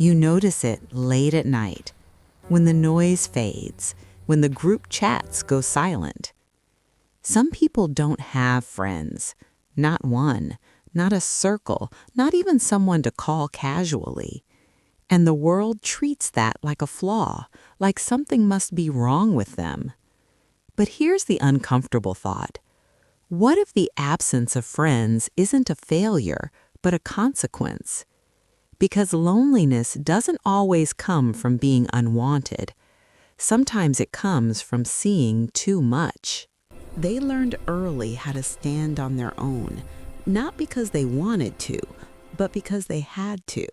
You notice it late at night, when the noise fades, when the group chats go silent. Some people don't have friends, not one, not a circle, not even someone to call casually. And the world treats that like a flaw, like something must be wrong with them. But here's the uncomfortable thought. What if the absence of friends isn't a failure, but a consequence? Because loneliness doesn't always come from being unwanted. Sometimes it comes from seeing too much. They learned early how to stand on their own, not because they wanted to, but because they had to.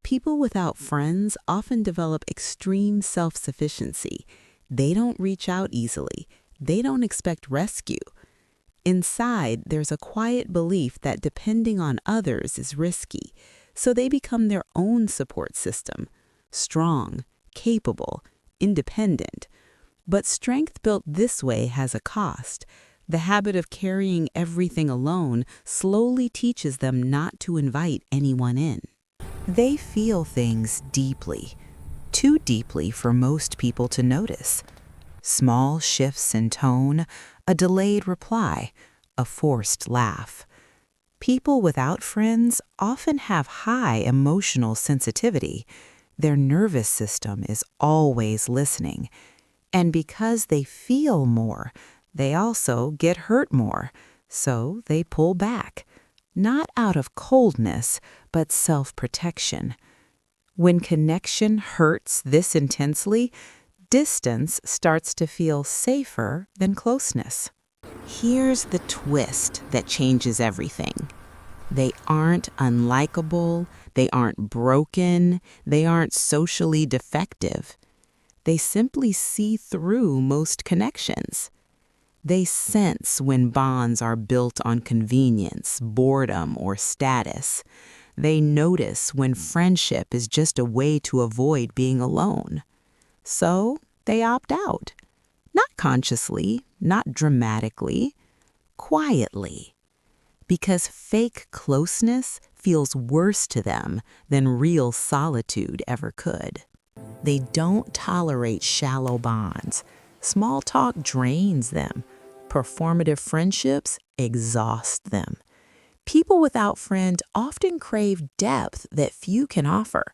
People without friends often develop extreme self-sufficiency. They don't reach out easily. They don't expect rescue. Inside, there's a quiet belief that depending on others is risky, so they become their own support system, strong, capable, independent. But strength built this way has a cost. The habit of carrying everything alone slowly teaches them not to invite anyone in. They feel things deeply, too deeply for most people to notice. Small shifts in tone, a delayed reply, a forced laugh. People without friends often have high emotional sensitivity. Their nervous system is always listening. And because they feel more, they also get hurt more. So they pull back, not out of coldness, but self-protection. When connection hurts this intensely, distance starts to feel safer than closeness. Here's the twist that changes everything. They aren't unlikable, they aren't broken, they aren't socially defective. They simply see through most connections. They sense when bonds are built on convenience, boredom, or status. They notice when friendship is just a way to avoid being alone. So they opt out. Not consciously, not dramatically, quietly. Because fake closeness feels worse to them than real solitude ever could. They don't tolerate shallow bonds. Small talk drains them. Performative friendships exhaust them. People without friends often crave depth that few can offer.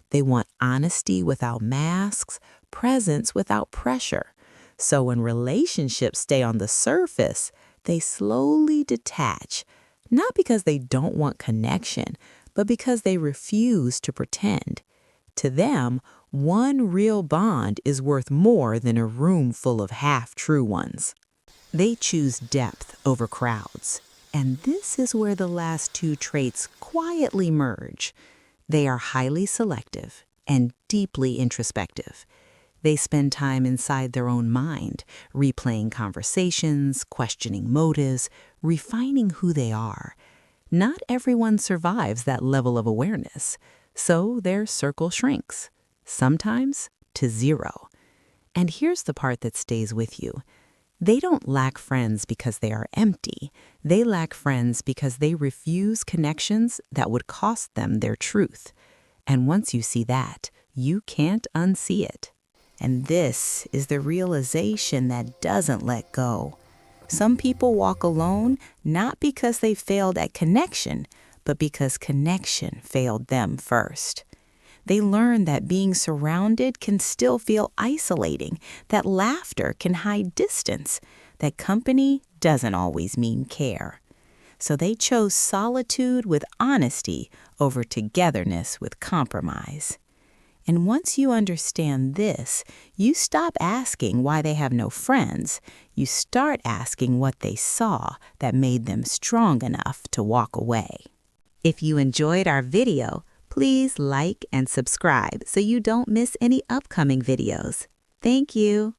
They want honesty without masks, presence without pressure. So when relationships stay on the surface, they slowly detach, not because they don't want connection, but because they refuse to pretend. To them, one real bond is worth more than a room full of half-true ones. They choose depth over crowds. And this is where the last two traits quietly merge. They are highly selective and deeply introspective. They spend time inside their own mind, replaying conversations, questioning motives, refining who they are. Not everyone survives that level of awareness, so their circle shrinks, sometimes to zero. And here's the part that stays with you. They don't lack friends because they are empty. They lack friends because they refuse connections that would cost them their truth. And once you see that, you can't unsee it. And this is the realization that doesn't let go. Some people walk alone not because they failed at connection, but because connection failed them first. They learn that being surrounded can still feel isolating, that laughter can hide distance, that company doesn't always mean care. So they chose solitude with honesty over togetherness with compromise. And once you understand this, you stop asking why they have no friends. You start asking what they saw that made them strong enough to walk away. If you enjoyed our video, please like and subscribe so you don't miss any upcoming videos. Thank you.